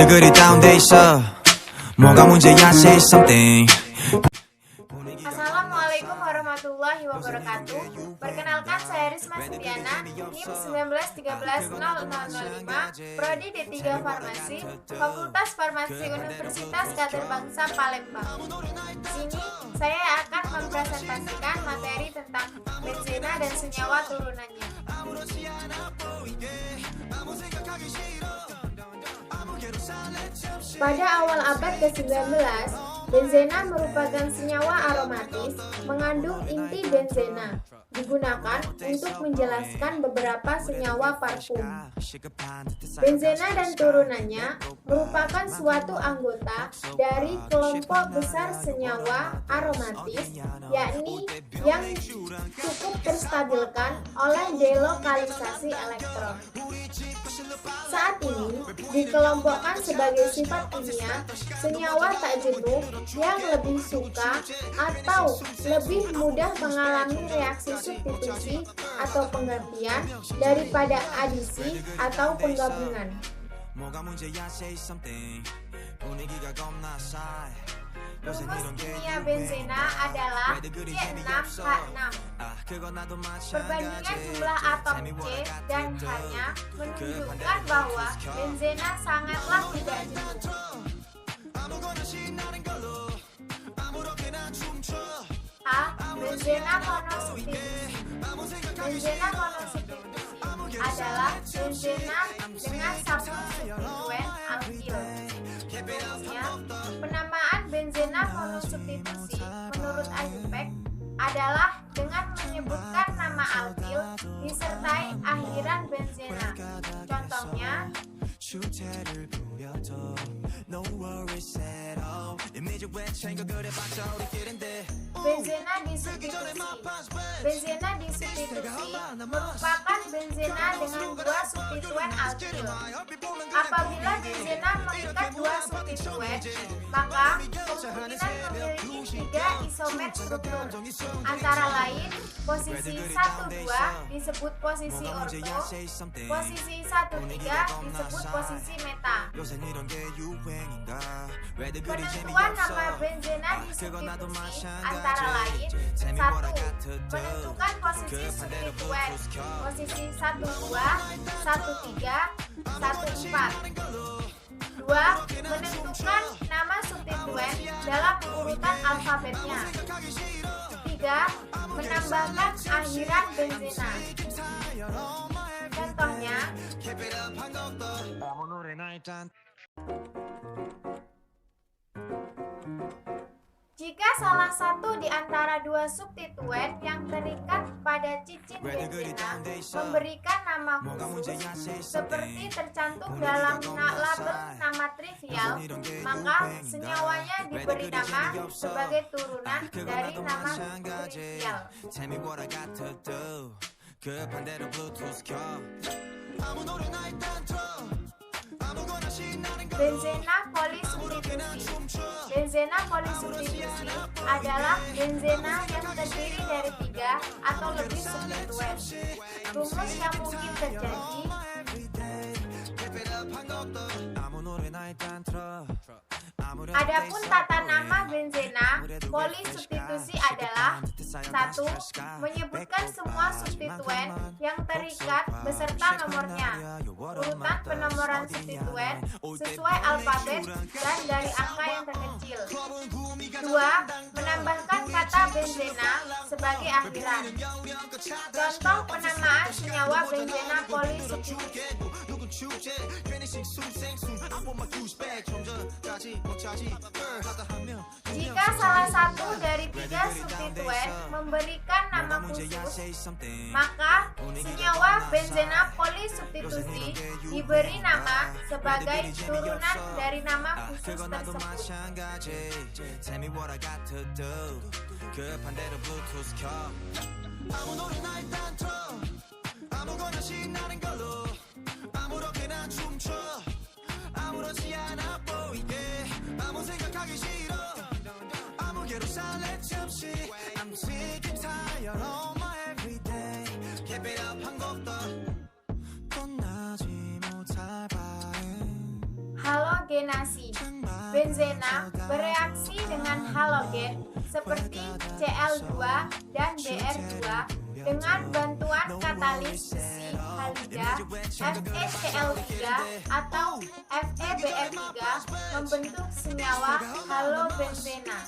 그리 다운돼 있어 뭐가 문제야 say something. Assalamualaikum warahmatullahi wabarakatuh. Perkenalkan saya Risma Setiana, NIM 19130005, Prodi D3 Farmasi, Fakultas Farmasi Universitas Khadir Bangsa Palembang. Di sini saya akan mempresentasikan materi tentang benzena dan senyawa turunannya. Pada awal abad ke-19, benzena merupakan senyawa aromatis mengandung inti benzena, digunakan untuk menjelaskan beberapa senyawa parfum. Benzena dan turunannya merupakan suatu anggota dari kelompok besar senyawa aromatis, yakni yang cukup terstabilkan oleh delokalisasi elektron. Saat ini dikelompokkan sebagai sifat kimia senyawa tak jenuh yang lebih suka atau lebih mudah mengalami reaksi substitusi atau penggantian daripada adisi atau penggabungan. Rumus kimia benzena adalah C6H6. Perbandingan jumlah atom C dan H-nya menunjukkan bahwa benzena sangatlah tidak jenuh. A. Benzena monosubstitusi. Benzena monosubstitusi adalah benzena dengan satu substituen alkil. Penamaan benzena monosubstitusi menurut Ajepek adalah dengan menyebutkan nama alkil disertai akhiran benzena. Contohnya, benzena disubstitusi. Benzena disubstitusi merupakan benzena dengan dua substituen alkil. Apabila benzena mengikat dua substituen, maka kemungkinan memiliki tiga isomer struktur. Antara lain, posisi 1,2 disebut posisi orto, posisi 1,3 disebut posisi meta. Penentuan nama benzena disubstitusi antara lain: 1. Menentukan posisi substituen, posisi 1,2, 1,3, 1,4. 2. Menentukan nama substituen dalam urutan alfabetnya. 3. Menambahkan akhiran benzena. Contohnya, jika salah satu di antara dua substituen yang terikat pada cicin benzena memberikan nama khusus seperti tercantum dalam label nama trivial, maka senyawanya diberi nama sebagai turunan dari nama trivial. Benzena polisubstitusi. Benzena polisubstitusi adalah benzena yang terdiri dari 3 atau lebih substituen. Rumus yang mungkin terjadi: adapun tata nama benzena polisubstitusi adalah: 1. Menyebutkan semua substituen yang terikat beserta nomornya, urutan penomoran substituen sesuai alfabet dan dari angka yang terkecil. 2. Menambahkan kata benzena sebagai akhiran. Contoh penamaan senyawa benzena polisubstitusi: jika salah satu dari 3 substituen memberikan nama khusus, maka senyawa benzena polisubstitusi diberi nama sebagai turunan dari nama khusus tersebut. halogenasi. Benzena bereaksi dengan halogen seperti Cl2 dan Br2 dengan bantuan katalis besi halida FeCl3 atau FeBr3 membentuk senyawa halobenzena.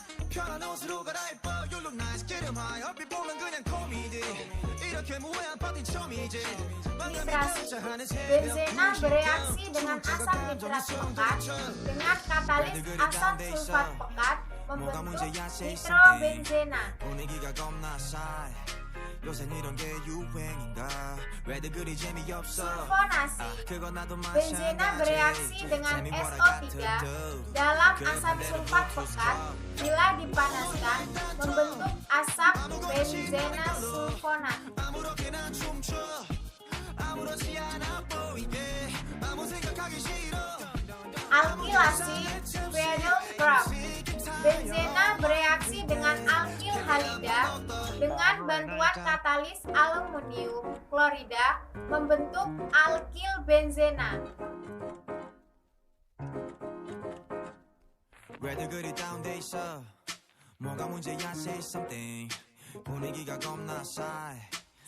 Nitrasi. Benzena bereaksi dengan asam nitrat pekat dengan katalis asam sulfat pekat membentuk nitrobenzena. Sulfonasi. Benzena bereaksi dengan SO3 dalam asam sulfat pekat bila dipanaskan membentuk asam benzena sulfonat. Alkilasi Friedel-Crafts. Benzena bereaksi dengan alkil halida dengan bantuan katalis aluminium klorida membentuk alkil benzena.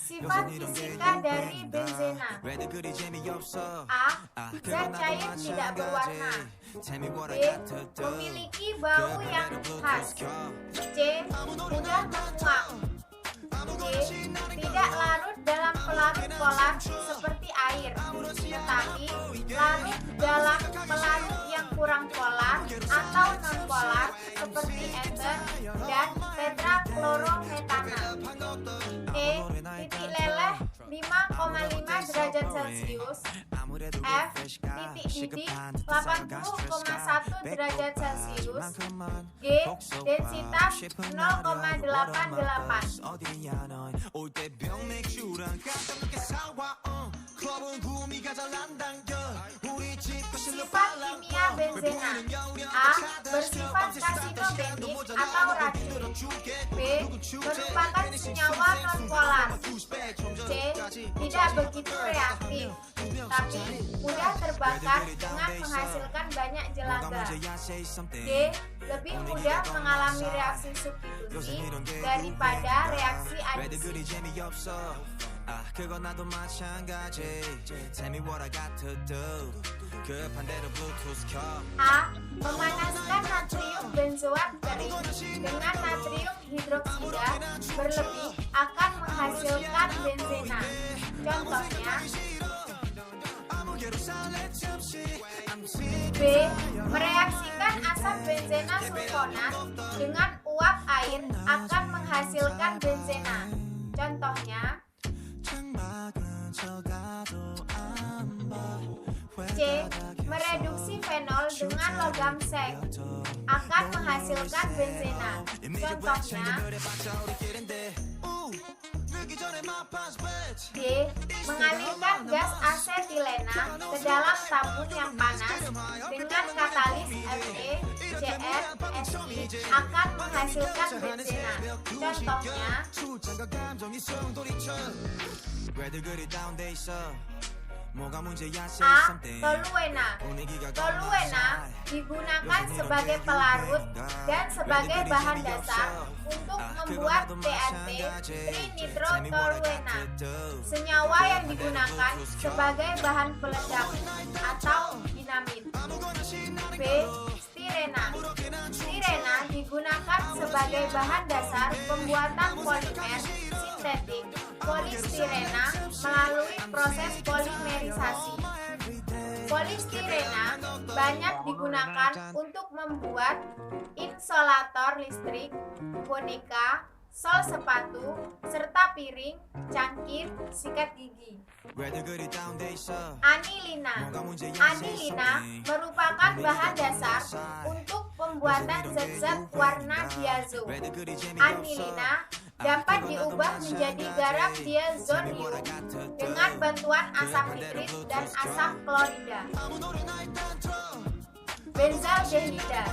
Sifat fisika dari benzena. A. Zat cair tidak berwarna. B. Memiliki bau yang khas. C. Mudah menguap. D. Tidak larut dalam pelarut polar seperti air, tetapi larut dalam pelarut yang kurang polar atau non-polar seperti ether dan tetraklorometana. E. Titik leleh 5,5 derajat Celcius. F. Titik didih 80,1 derajat Celcius. G. Densitas 0,88. Sifat kimia benzena. A. Bersifat karsinogenik atau racun. B. Merupakan senyawa non-polar. C. Tidak begitu reaktif, tapi mudah terbakar dengan menghasilkan banyak jelaga. D. Lebih mudah mengalami reaksi substitusi daripada reaksi adisi. A. Memanaskan natrium benzoat kering dengan natrium hidroksida berlebih akan menghasilkan benzena. Contohnya B. Mereaksikan asam benzena sulfonat dengan uap air akan menghasilkan benzena. Contohnya C. Mereduksi fenol dengan logam seng akan menghasilkan benzena. Contohnya D. Mengalirkan gas asetilena ke dalam tabung yang panas dengan katalis FeCl(Si) akan menghasilkan benzena. Contohnya A. Toluena. Toluena digunakan sebagai pelarut dan sebagai bahan dasar untuk membuat TNT trinitrotoluena. Senyawa yang digunakan sebagai bahan peledak atau dinamit. B. Stirena. Stirena digunakan sebagai bahan dasar pembuatan polimer sintetik polistirena melalui proses polimerisasi. Polistirena banyak digunakan untuk membuat insolator listrik, boneka, sol sepatu, serta piring, cangkir, sikat gigi. Anilina. Anilina merupakan bahan dasar untuk pembuatan zat-zat warna diazo. Anilina dapat diubah menjadi garam diazonium dengan bantuan asam nitrit dan asam klorida. Benzaldehida.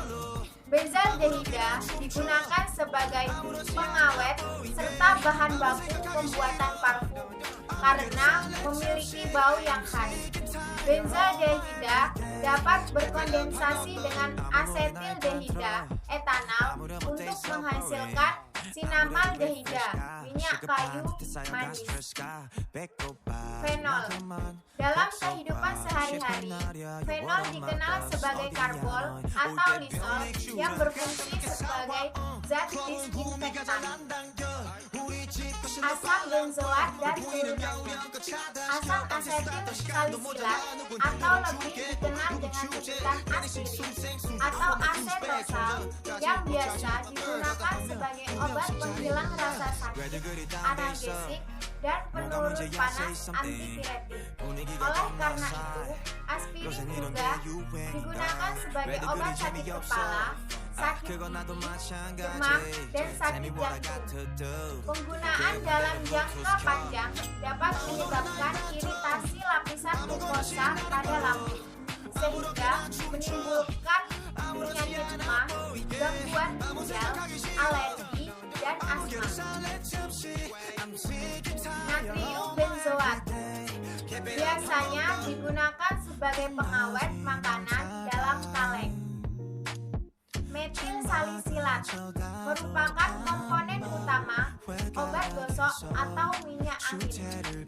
Benzaldehida digunakan sebagai pengawet serta bahan baku pembuatan parfum karena memiliki bau yang khas. Benzaldehida dapat berkondensasi dengan asetildehida etanal untuk menghasilkan sinamaldehida, minyak kayu manis. Fenol. Dalam kehidupan sehari-hari, fenol dikenal sebagai karbol atau lisol yang berfungsi sebagai zat disinfektan. Asam benzoat dan turunannya. Asam asetil salisilat atau lebih dikenal dengan sebutan aspirin atau asetosal yang biasa digunakan sebagai obat penghilang rasa sakit, analgesik, dan penurun panas antipiretik. Oleh karena itu, aspirin juga digunakan sebagai obat sakit kepala, sakit gigi, demam, dan sakit jantung. Penggunaan dalam jangka panjang dapat menyebabkan iritasi lapisan mukosa pada lambung, sehingga menimbulkan penyakit mah, gangguan ginjal, alergi, dan asma. Natrium benzoat biasanya digunakan sebagai pengawet makanan dalam kaleng. Metil salisilat merupakan komponen utama obat gosok atau minyak angin.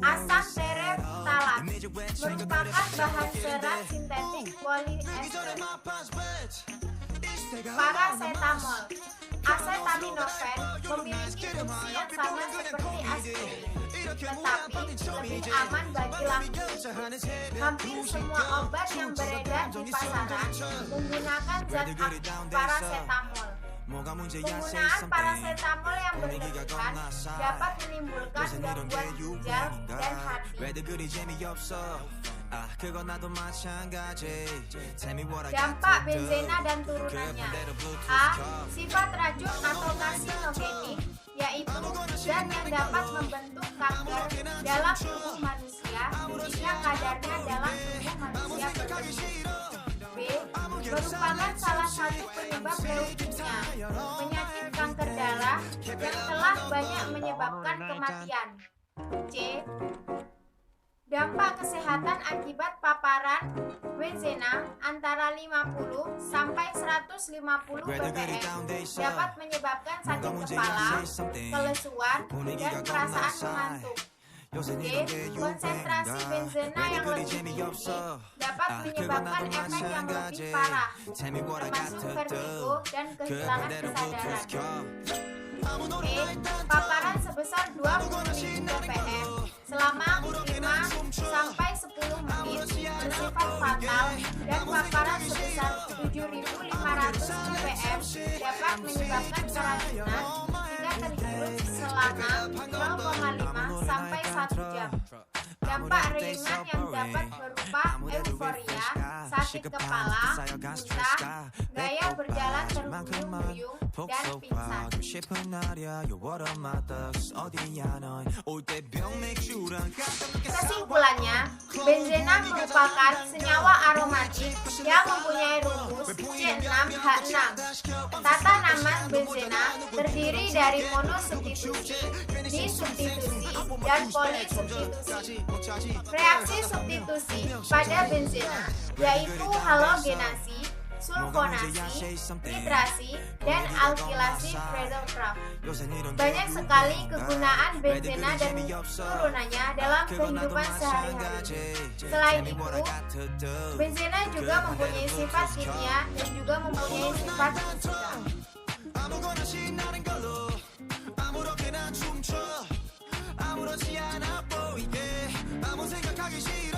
Asam tereftalat merupakan bahan serat sintetik poliester. Paracetamol. Acetaminophen memiliki fungsi yang sama seperti aspirin, tetapi lebih aman bagi lambung. Hampir semua obat yang beredar di pasaran menggunakan zat aktif paracetamol. Penggunaan paracetamol yang berlebihan dapat menimbulkan gangguan ginjal dan hati. Dampak benzena dan turunannya. A. Sifat racun atau karsinogenik, yaitu zat yang dapat membentuk kanker dalam tubuh manusia jika kadarnya dalam tubuh manusia berlebih. B. Merupakan salah satu penyebab leukemia, penyakit kanker darah yang telah banyak menyebabkan kematian. C. Dampak kesehatan akibat paparan benzena antara 50 sampai 150 ppm dapat menyebabkan sakit kepala, kelesuan, dan perasaan mengantuk. D. Konsentrasi benzena yang lebih tinggi dapat menyebabkan efek yang lebih parah, termasuk vertigo dan kehilangan kesadaran. E. Paparan sebesar 20.000 ppm selama 5 sampai 10 menit bersifat fatal, dan paparan sebesar 7.500 ppm dapat menyebabkan keracunan jika terhirup selama 0,5 sampai 1 jam. Dampak ringan yang dapat berupa euforia, sakit kepala, muntah, gaya berjalan terhuyung-huyung, dan pingsan. Kesimpulannya, benzena merupakan senyawa aromatik yang mempunyai rumus C6H6. Tata nama benzena terdiri dari monosubstitusi, disubstitusi, dan polisubstitusi. Reaksi substitusi pada benzena yaitu halogenasi, sulfonasi, nitrasi, dan alkilasi Friedel-Crafts. Banyak sekali kegunaan benzena dan turunannya dalam kehidupan sehari-hari. Selain itu, benzena juga mempunyai sifat kimia dan juga mempunyai sifat fisika. 아무렇지 않아 보이게 아무 생각하기 싫어